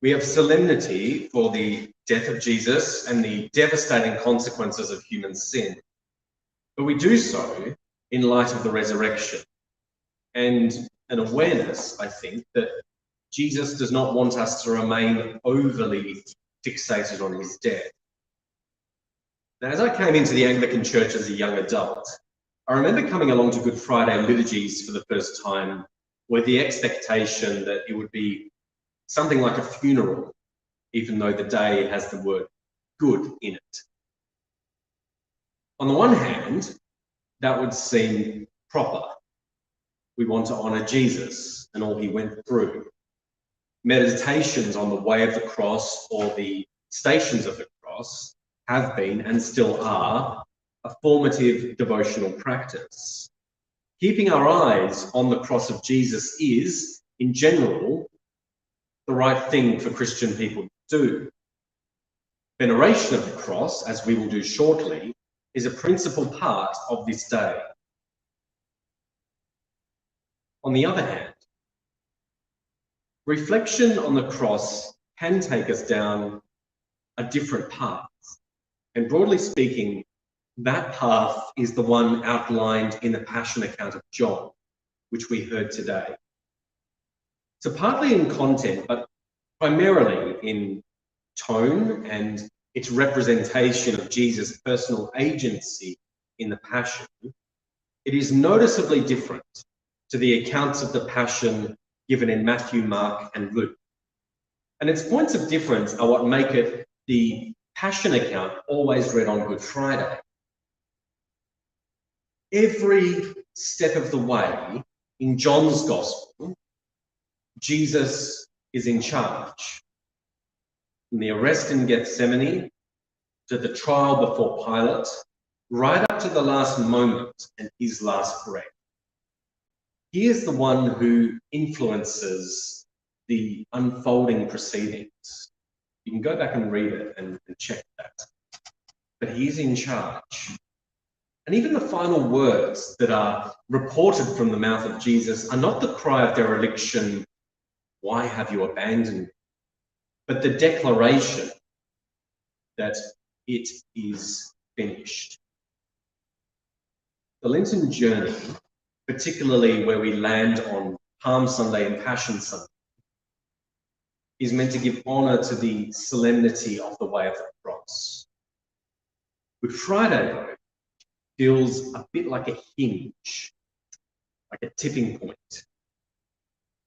We have solemnity for the death of Jesus and the devastating consequences of human sin. But we do so in light of the resurrection and an awareness, I think, that Jesus does not want us to remain overly fixated on his death. Now, as I came into the Anglican Church as a young adult, I remember coming along to Good Friday liturgies for the first time with the expectation that it would be something like a funeral, even though the day has the word good in it. On the one hand, that would seem proper. We want to honour Jesus and all he went through. Meditations on the way of the cross or the stations of the cross have been and still are a formative devotional practice. Keeping our eyes on the cross of Jesus is, in general, the right thing for Christian people to do. Veneration of the cross, as we will do shortly, is a principal part of this day. On the other hand, reflection on the cross can take us down a different path. And broadly speaking, that path is the one outlined in the Passion account of John, which we heard today. So partly in content, but primarily in tone and its representation of Jesus' personal agency in the Passion, it is noticeably different to the accounts of the Passion given in Matthew, Mark, and Luke. And its points of difference are what make it the Passion account always read on Good Friday. Every step of the way in John's Gospel, Jesus is in charge. From the arrest in Gethsemane to the trial before Pilate, right up to the last moment and his last breath. He is the one who influences the unfolding proceedings. You can go back and read it and check that. But he's in charge. And even the final words that are reported from the mouth of Jesus are not the cry of dereliction, "Why have you abandoned me?" but the declaration that it is finished. The Lenten journey, particularly where we land on Palm Sunday and Passion Sunday, is meant to give honour to the solemnity of the way of the cross. Good Friday, though, feels a bit like a hinge, like a tipping point,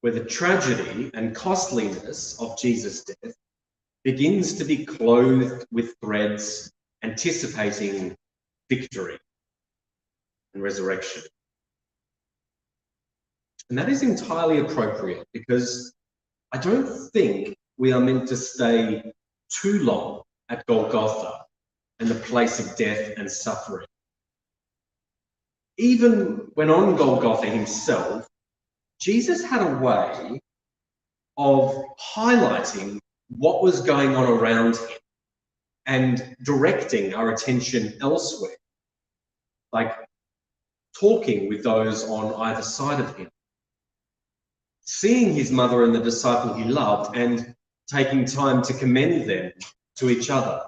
where the tragedy and costliness of Jesus' death begins to be clothed with threads anticipating victory and resurrection. And that is entirely appropriate because I don't think we are meant to stay too long at Golgotha and the place of death and suffering. Even when on Golgotha himself, Jesus had a way of highlighting what was going on around him and directing our attention elsewhere, like talking with those on either side of him, seeing his mother and the disciple he loved and taking time to commend them to each other.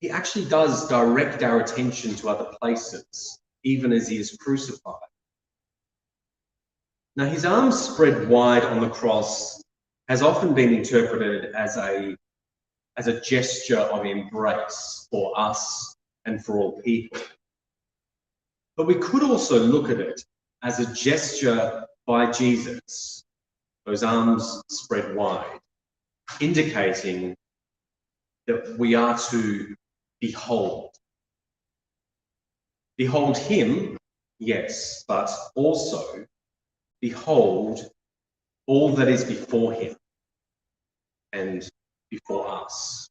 He actually does direct our attention to other places, even as he is crucified. Now, his arms spread wide on the cross has often been interpreted as a gesture of embrace for us and for all people. But we could also look at it as a gesture by Jesus, those arms spread wide, indicating that we are to behold. Behold him, yes, but also behold all that is before him and before us.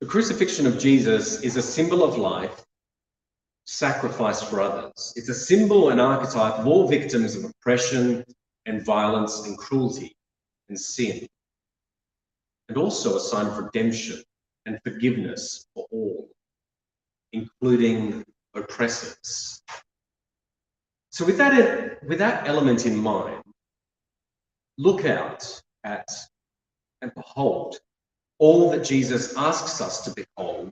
The crucifixion of Jesus is a symbol of life sacrificed for others. It's a symbol and archetype of all victims of oppression and violence and cruelty and sin, and also a sign of redemption and forgiveness for all, including oppressors. So with that element in mind, look out at and behold all that Jesus asks us to behold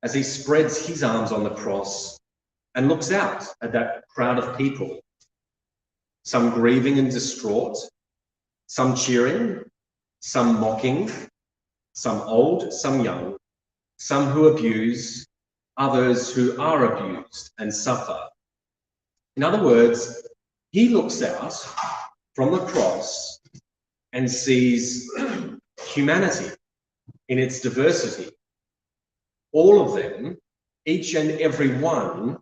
as he spreads his arms on the cross and looks out at that crowd of people, some grieving and distraught, some cheering, some mocking, some old, some young, some who abuse, others who are abused and suffer. In other words, he looks out from the cross and sees humanity in its diversity. All of them, each and every one,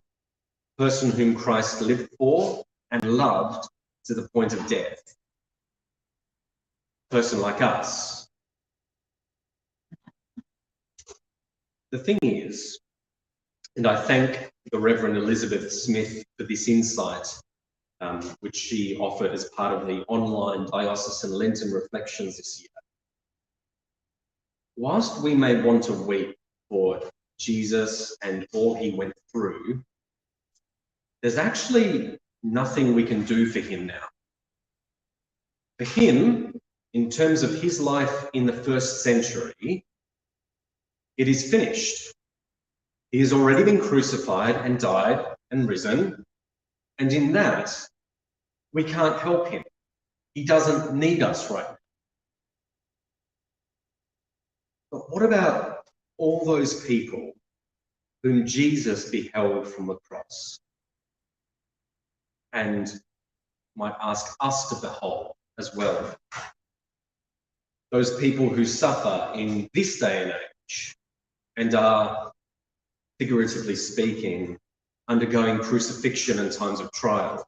person whom Christ lived for and loved to the point of death. Person like us. The thing is, and I thank the Reverend Elizabeth Smith for this insight, which she offered as part of the online Diocesan Lenten Reflections this year. Whilst we may want to weep for Jesus and all he went through, there's actually nothing we can do for him now. For him, in terms of his life in the first century, it is finished. He has already been crucified and died and risen, and in that, we can't help him. He doesn't need us right now. But what about all those people whom Jesus beheld from the cross and might ask us to behold as well? Those people who suffer in this day and age and are, figuratively speaking, undergoing crucifixion and times of trial.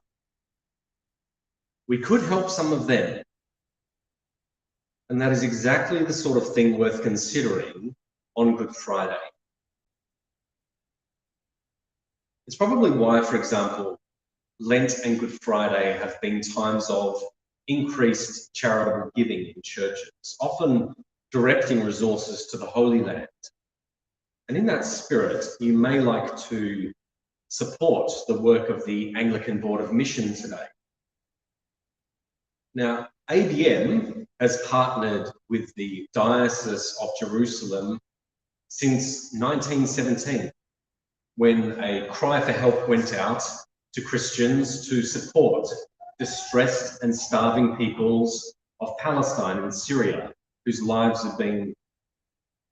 We could help some of them. And that is exactly the sort of thing worth considering on Good Friday. It's probably why, for example, Lent and Good Friday have been times of increased charitable giving in churches, often directing resources to the Holy Land. And in that spirit, you may like to support the work of the Anglican Board of Mission today. Now, ABM has partnered with the Diocese of Jerusalem since 1917, when a cry for help went out to Christians to support distressed and starving peoples of Palestine and Syria, whose lives had been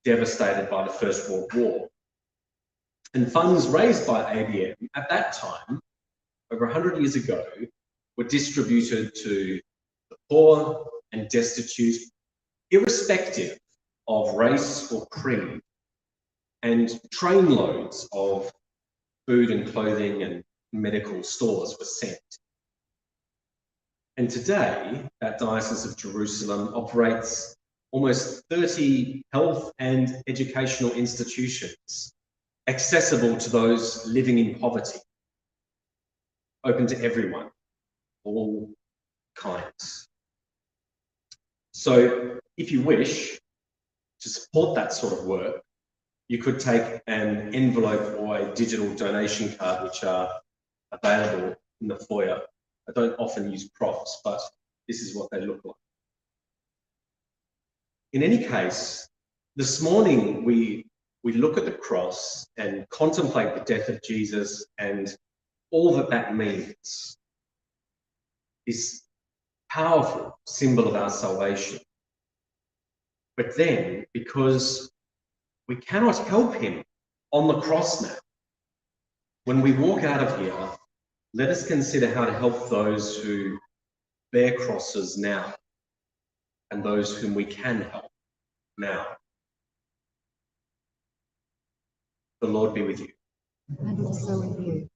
devastated by the First World War. And funds raised by ABM at that time, over 100 years ago, were distributed to the poor and destitute, irrespective of race or creed, and trainloads of food and clothing and medical stores were sent. And today, that Diocese of Jerusalem operates almost 30 health and educational institutions accessible to those living in poverty, open to everyone, all kinds. So if you wish to support that sort of work, you could take an envelope or a digital donation card, which are available in the foyer. I don't often use props, but this is what they look like. In any case, this morning we look at the cross and contemplate the death of Jesus and all that that means. This powerful symbol of our salvation. But then, because we cannot help him on the cross now, when we walk out of here, let us consider how to help those who bear crosses now and those whom we can help now. The Lord be with you. And also with you.